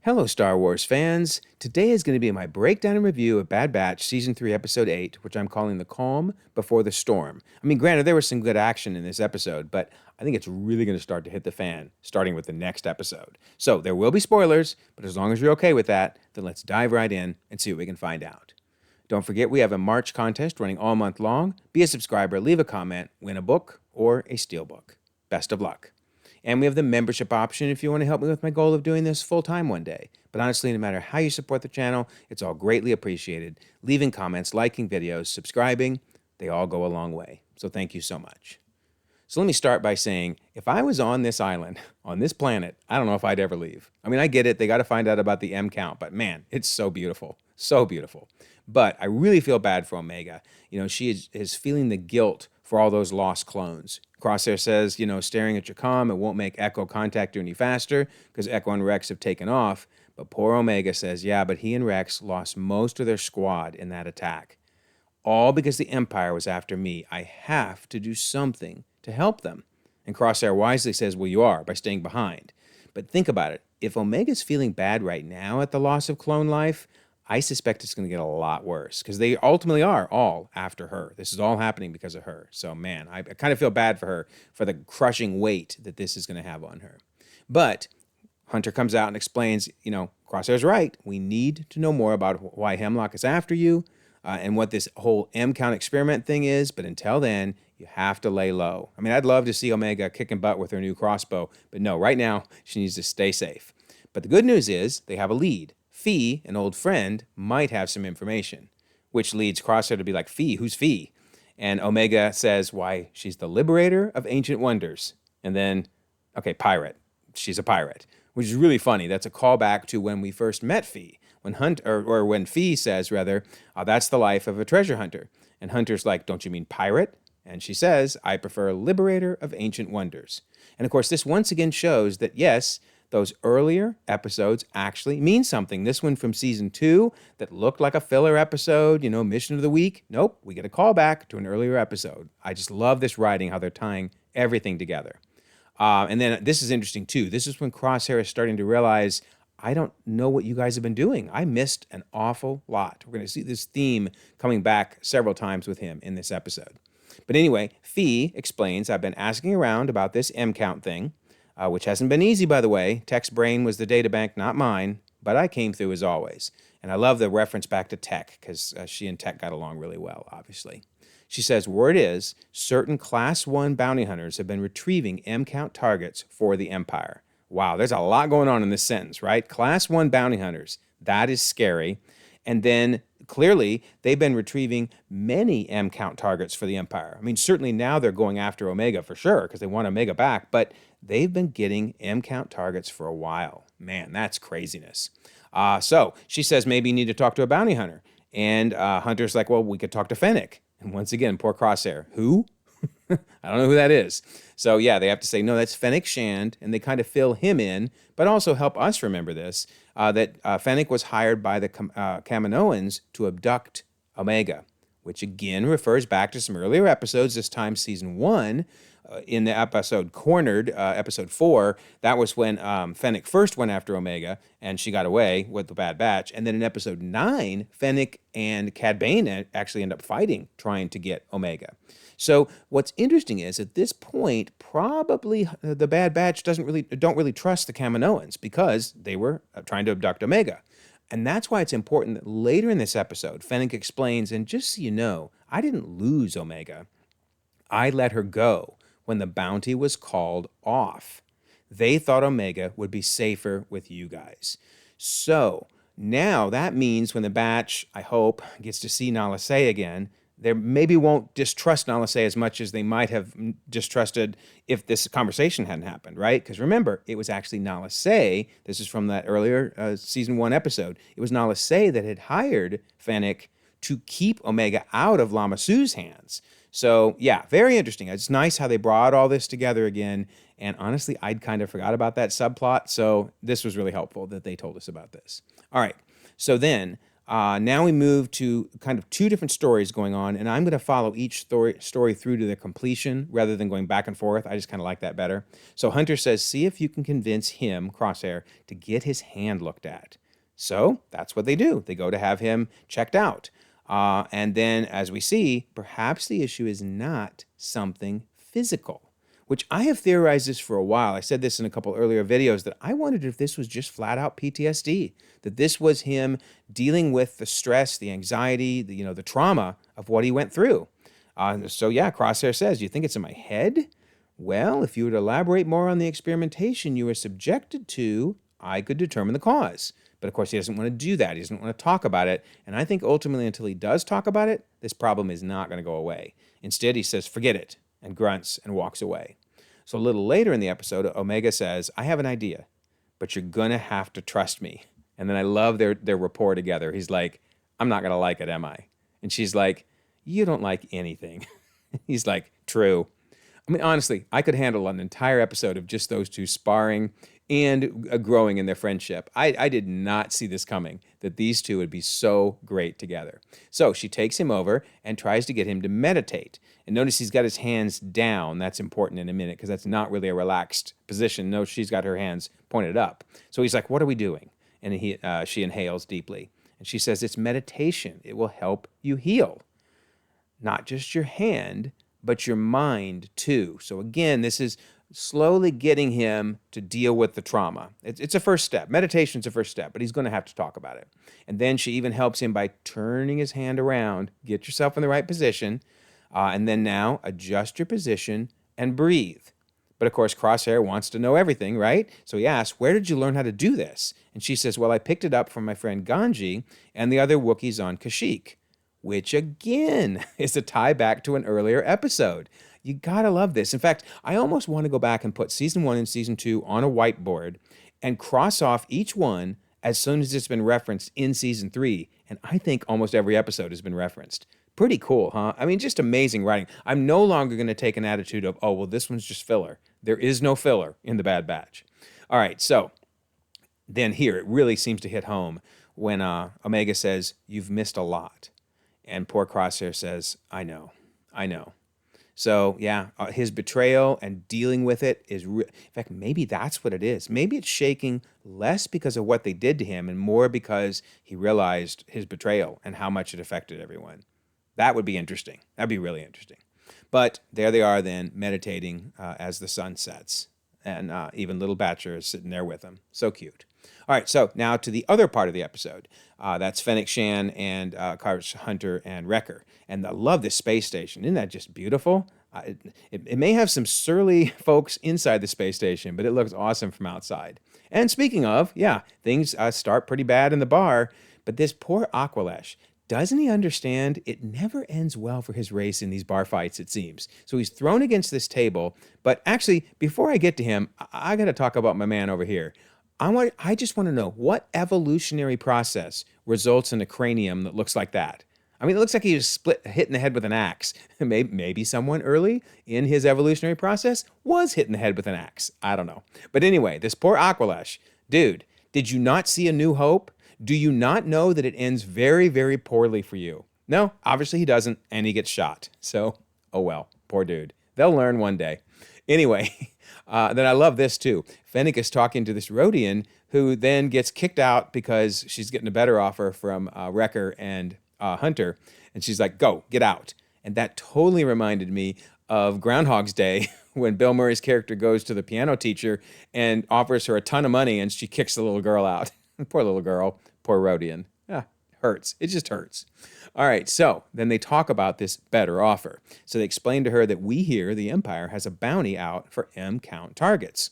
Hello, Star Wars fans. Today is going to be my breakdown and review of Bad Batch Season 3, Episode 8, which I'm calling The Calm Before the Storm. I mean, granted, there was some good action in this episode, but I think it's really going to start to hit the fan, starting with the next episode. So there will be spoilers, but as long as you're okay with that, then let's dive right in and see what we can find out. Don't forget, we have a March contest running all month long. Be a subscriber, leave a comment, win a book or a steelbook. Best of luck. And we have the membership option if you want to help me with my goal of doing this full time one day. But honestly, no matter how you support the channel, it's all greatly appreciated. Leaving comments, liking videos, subscribing, they all go a long way. So thank you so much. So let me start by saying, if I was on this island, on this planet, I don't know if I'd ever leave. I mean, I get it. They got to find out about the M count, but man, it's so beautiful. So beautiful. But I really feel bad for Omega. She is feeling the guilt for all those lost clones. Crosshair says, staring at your comm, it won't make Echo contact you any faster because Echo and Rex have taken off. But poor Omega says, yeah, but he and Rex lost most of their squad in that attack. All because the Empire was after me. I have to do something to help them. And Crosshair wisely says, well, you are, by staying behind. But think about it. If Omega's feeling bad right now at the loss of clone life, I suspect it's going to get a lot worse because they ultimately are all after her. This is all happening because of her. So, man, I kind of feel bad for her for the crushing weight that this is going to have on her. But Hunter comes out and explains, Crosshair's right. We need to know more about why Hemlock is after you and what this whole M-count experiment thing is. But until then, you have to lay low. I mean, I'd love to see Omega kicking butt with her new crossbow. But no, right now, she needs to stay safe. But the good news is they have a lead. Fee, an old friend, might have some information, which leads Crosshair to be like, Fee, who's Fee? And Omega says, why, she's the liberator of ancient wonders. And then, okay, pirate. She's a pirate, which is really funny. That's a callback to when we first met Fee, when when Fee says, rather, that's the life of a treasure hunter. And Hunter's like, don't you mean pirate? And she says, I prefer liberator of ancient wonders. And of course, this once again shows that, yes, those earlier episodes actually mean something. This one from season 2 that looked like a filler episode, mission of the week. Nope, we get a callback to an earlier episode. I just love this writing, how they're tying everything together. And then this is interesting too. This is when Crosshair is starting to realize, I don't know what you guys have been doing. I missed an awful lot. We're going to see this theme coming back several times with him in this episode. But anyway, Fee explains, I've been asking around about this M count thing. Which hasn't been easy, by the way. Tech's brain was the data bank, not mine, but I came through as always. And I love the reference back to Tech, because she and Tech got along really well, obviously. She says, word is, certain Class 1 bounty hunters have been retrieving M-count targets for the Empire. Wow, there's a lot going on in this sentence, right? Class 1 bounty hunters, that is scary. And then clearly they've been retrieving many M-count targets for the Empire. I mean, certainly now they're going after Omega for sure, because they want Omega back, but they've been getting M-count targets for a while. Man, that's craziness. So she says maybe you need to talk to a bounty hunter. And Hunter's like, well, we could talk to Fennec. And once again, poor Crosshair. Who? I don't know who that is. So yeah, they have to say, no, that's Fennec Shand, and they kind of fill him in, but also help us remember this, that Fennec was hired by the Kaminoans to abduct Omega, which again refers back to some earlier episodes, this time season 1, in the episode Cornered, episode 4, that was when Fennec first went after Omega, and she got away with the Bad Batch. And then in episode 9, Fennec and Cad Bane actually end up fighting, trying to get Omega. So what's interesting is, at this point, probably the Bad Batch don't really trust the Kaminoans because they were trying to abduct Omega. And that's why it's important that later in this episode, Fennec explains, and just so you know, I didn't lose Omega. I let her go when the bounty was called off. They thought Omega would be safer with you guys. So now that means when the Batch, I hope, gets to see Nala Se again, they maybe won't distrust Nala Se as much as they might have distrusted if this conversation hadn't happened, right? Because remember, it was actually Nala Se, this is from that earlier season 1 episode, it was Nala Se that had hired Fennec to keep Omega out of Lama Su's hands. So yeah, very interesting. It's nice how they brought all this together again. And honestly, I'd kind of forgot about that subplot. So this was really helpful that they told us about this. All right. So then Now we move to kind of two different stories going on, and I'm going to follow each story through to their completion rather than going back and forth. I just kind of like that better. So Hunter says, see if you can convince him, Crosshair, to get his hand looked at. So that's what they do. They go to have him checked out. And then, as we see, perhaps the issue is not something physical, which I have theorized this for a while. I said this in a couple earlier videos that I wondered if this was just flat out PTSD, that this was him dealing with the stress, the anxiety, the trauma of what he went through. So yeah, Crosshair says, you think it's in my head? Well, if you would elaborate more on the experimentation you were subjected to, I could determine the cause. But of course, he doesn't want to do that. He doesn't want to talk about it. And I think ultimately, until he does talk about it, this problem is not going to go away. Instead, he says, forget it, and grunts and walks away. So a little later in the episode, Omega says, I have an idea, but you're going to have to trust me. And then I love their rapport together. He's like, I'm not going to like it, am I? And she's like, you don't like anything. He's like, true. I mean, honestly, I could handle an entire episode of just those two sparring and growing in their friendship. I did not see this coming, that these two would be so great together. So she takes him over and tries to get him to meditate. And notice he's got his hands down. That's important in a minute because that's not really a relaxed position. No, she's got her hands pointed up. So he's like, what are we doing? And she inhales deeply. And she says, it's meditation. It will help you heal. Not just your hand, but your mind too. So again, this is slowly getting him to deal with the trauma. It's a first step. Meditation's a first step, but he's going to have to talk about it. And then she even helps him by turning his hand around. Get yourself in the right position. And then now adjust your position and breathe. But of course, Crosshair wants to know everything, right? So he asks, where did you learn how to do this? And she says, well, I picked it up from my friend Ganji and the other Wookiees on Kashyyyk, which again is a tie back to an earlier episode. You gotta love this. In fact, I almost want to go back and put season 1 and season 2 on a whiteboard and cross off each one as soon as it's been referenced in season 3. And I think almost every episode has been referenced. Pretty cool, huh? I mean, just amazing writing. I'm no longer going to take an attitude of, oh, well, this one's just filler. There is no filler in The Bad Batch. All right, so then here it really seems to hit home when Omega says, you've missed a lot. And poor Crosshair says, I know. So yeah, his betrayal and dealing with it is, in fact, maybe that's what it is. Maybe it's shaking less because of what they did to him and more because he realized his betrayal and how much it affected everyone. That would be interesting. That'd be really interesting. But there they are then, meditating as the sun sets. And even little Batcher is sitting there with him. So cute. All right, so now to the other part of the episode. That's Fennec Shan and Hunter and Wrecker. And I love this space station. Isn't that just beautiful? It may have some surly folks inside the space station, but it looks awesome from outside. And speaking of, yeah, things start pretty bad in the bar. But this poor Aqualesh, doesn't he understand it never ends well for his race in these bar fights, it seems? So he's thrown against this table. But actually, before I get to him, I got to talk about my man over here. I just want to know, what evolutionary process results in a cranium that looks like that? I mean, it looks like he was hit in the head with an axe. Maybe someone early in his evolutionary process was hit in the head with an axe. I don't know. But anyway, this poor Aqualesh, dude, did you not see A New Hope? Do you not know that it ends very, very poorly for you? No, obviously he doesn't, and he gets shot. So, oh well, poor dude. They'll learn one day. Anyway, then I love this too. Fennec is talking to this Rhodian who then gets kicked out because she's getting a better offer from Wrecker and Hunter. And she's like, go, get out. And that totally reminded me of Groundhog's Day when Bill Murray's character goes to the piano teacher and offers her a ton of money and she kicks the little girl out. Poor little girl, poor Rhodian. Hurts. It just hurts. All right, so then they talk about this better offer. So they explain to her that we here, the Empire, has a bounty out for M-count targets.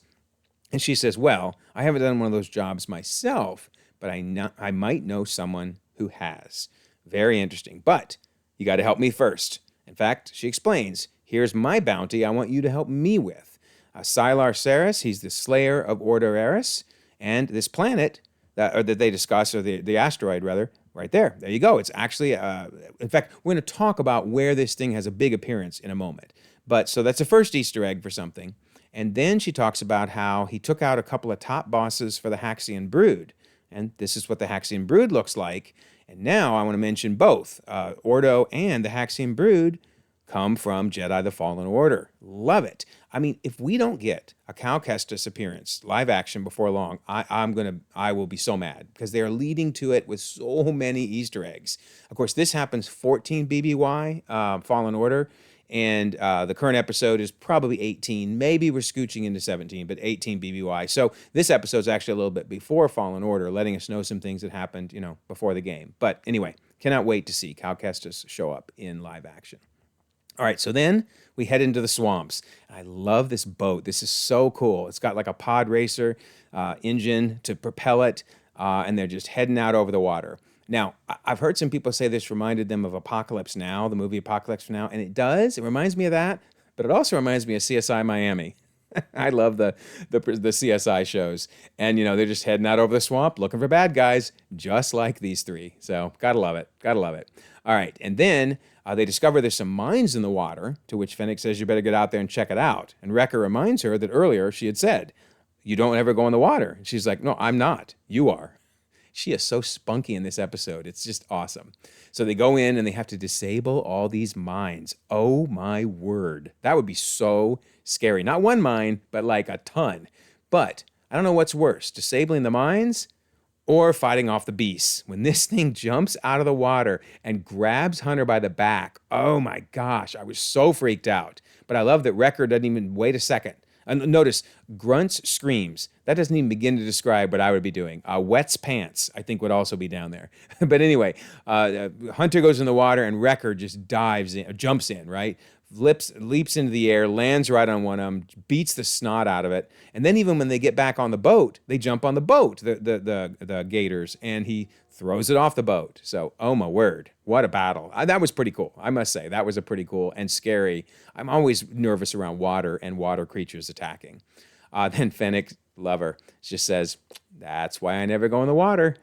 And she says, well, I haven't done one of those jobs myself, but I might know someone who has. Very interesting. But you got to help me first. In fact, she explains, here's my bounty I want you to help me with. Sylar Saris, he's the slayer of Order Eris, and this planet that they discuss, or the asteroid rather, right there. There you go. It's actually, in fact, we're going to talk about where this thing has a big appearance in a moment. But so that's the first Easter egg for something. And then she talks about how he took out a couple of top bosses for the Haxian Brood. And this is what the Haxian Brood looks like. And now I want to mention both. Ordo and the Haxian Brood come from Jedi the Fallen Order. Love it. I mean, if we don't get a Cal Kestis appearance, live action before long, I will be so mad because they are leading to it with so many Easter eggs. Of course, this happens 14 BBY, Fallen Order, and the current episode is probably 18. Maybe we're scooching into 17, but 18 BBY. So this episode is actually a little bit before Fallen Order, letting us know some things that happened, before the game. But anyway, cannot wait to see Cal Kestis show up in live action. All right, so then we head into the swamps. I love this boat. This is so cool. It's got like a pod racer engine to propel it, and they're just heading out over the water. Now, I've heard some people say this reminded them of Apocalypse Now, the movie Apocalypse Now, and it does. It reminds me of that, but it also reminds me of CSI Miami. I love the CSI shows. And, they're just heading out over the swamp looking for bad guys, just like these three. So, gotta love it. Gotta love it. All right, and then they discover there's some mines in the water, to which Fennec says, you better get out there and check it out. And Wrecker reminds her that earlier she had said, you don't ever go in the water. And she's like, no, I'm not. You are. She is so spunky in this episode. It's just awesome. So they go in and they have to disable all these mines. Oh my word. That would be so scary. Not one mine, but like a ton. But I don't know what's worse, disabling the mines or fighting off the beasts. When this thing jumps out of the water and grabs Hunter by the back, oh my gosh, I was so freaked out. But I love that Wrecker doesn't even wait a second. And notice, grunts, screams. That doesn't even begin to describe what I would be doing. Wets pants, I think, would also be down there. But anyway, Hunter goes in the water and Wrecker just jumps in, right? Leaps into the air, lands right on one of them, beats the snot out of it. And then even when they get back on the boat, they jump on the boat, the gators, and he throws it off the boat. So, oh my word, what a battle. That was pretty cool. I must say, that was a pretty cool and scary. I'm always nervous around water and water creatures attacking. Then Fennec, lover, just says, that's why I never go in the water.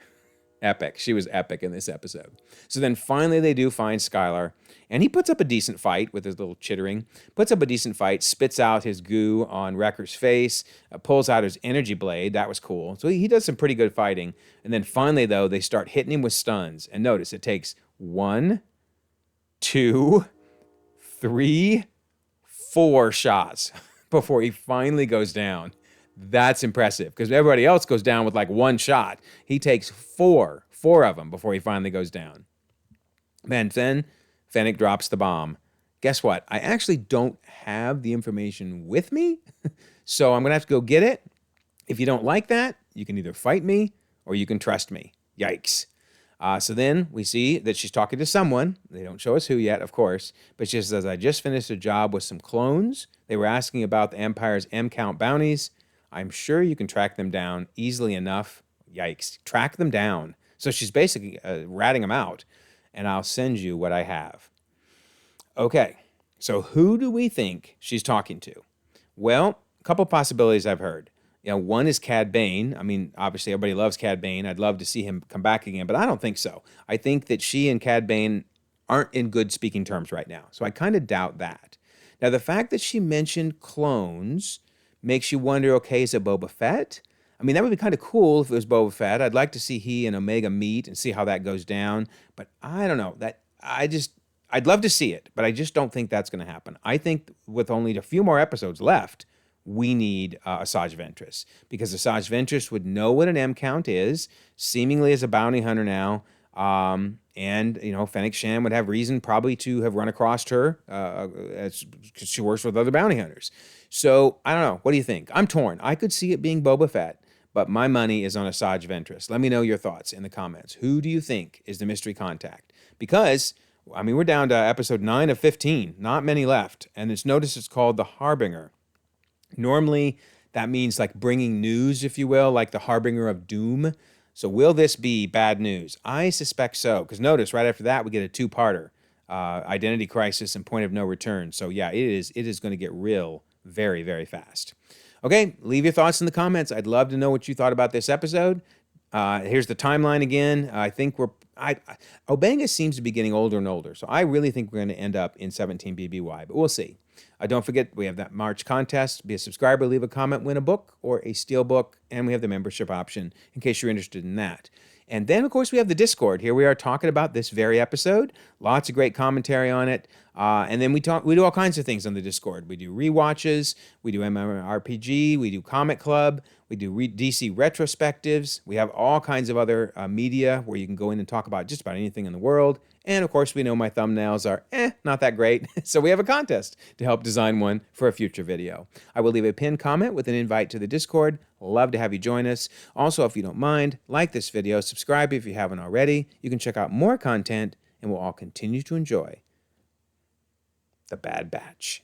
Epic. She was epic in this episode. So then finally they do find Skylar, and he puts up a decent fight with his little chittering, puts up a decent fight, spits out his goo on Wrecker's face, pulls out his energy blade. That was cool. So he does some pretty good fighting. And then finally, though, they start hitting him with stuns. And notice it takes 1, 2, 3, 4 shots before he finally goes down. That's impressive because everybody else goes down with like 1 shot. He takes 4 of them before he finally goes down. And then Fennec drops the bomb. Guess what? I actually don't have the information with me, so I'm going to have to go get it. If you don't like that, you can either fight me or you can trust me. Yikes. So then we see that she's talking to someone. They don't show us who yet, of course, but she says, I just finished a job with some clones. They were asking about the Empire's M-count bounties. I'm sure you can track them down easily enough. Yikes. Track them down. So she's basically ratting them out, and I'll send you what I have. Okay, so who do we think she's talking to? Well, a couple possibilities I've heard. One is Cad Bane. I mean, obviously everybody loves Cad Bane. I'd love to see him come back again, but I don't think so. I think that she and Cad Bane aren't in good speaking terms right now, so I kind of doubt that. Now, the fact that she mentioned clones makes you wonder, okay, is it Boba Fett? I mean, that would be kind of cool if it was Boba Fett. I'd like to see he and Omega meet and see how that goes down. But I don't know. I'd love to see it, but I just don't think that's going to happen. I think with only a few more episodes left, we need Asajj Ventress, because Asajj Ventress would know what an M count is, seemingly as a bounty hunter now. And Fennec Shand would have reason probably to have run across her because she works with other bounty hunters. So I don't know. What do you think? I'm torn. I could see it being Boba Fett, but my money is on Asajj Ventress. Let me know your thoughts in the comments. Who do you think is the mystery contact? Because, I mean, we're down to episode 9 of 15. Not many left. And notice it's called the Harbinger. Normally, that means like bringing news, if you will, like the Harbinger of Doom. So will this be bad news? I suspect so, because notice right after that we get a 2-parter, Identity Crisis and Point of No Return. So yeah, it is going to get real very, very fast. Okay, leave your thoughts in the comments. I'd love to know what you thought about this episode. Here's the timeline again. I think Obenga seems to be getting older and older, so I really think we're going to end up in 17 BBY, but we'll see. Don't forget, we have that March contest. Be a subscriber, leave a comment, win a book or a steel book, and we have the membership option in case you're interested in that. And then, of course, we have the Discord. Here we are talking about this very episode. Lots of great commentary on it. And then we do all kinds of things on the Discord. We do rewatches, we do MMORPG, we do Comic Club, we do DC retrospectives. We have all kinds of other media where you can go in and talk about just about anything in the world. And of course, we know my thumbnails are not that great. So we have a contest to help design one for a future video. I will leave a pinned comment with an invite to the Discord. Love to have you join us. Also, if you don't mind, like this video, subscribe if you haven't already. You can check out more content, and we'll all continue to enjoy The Bad Batch.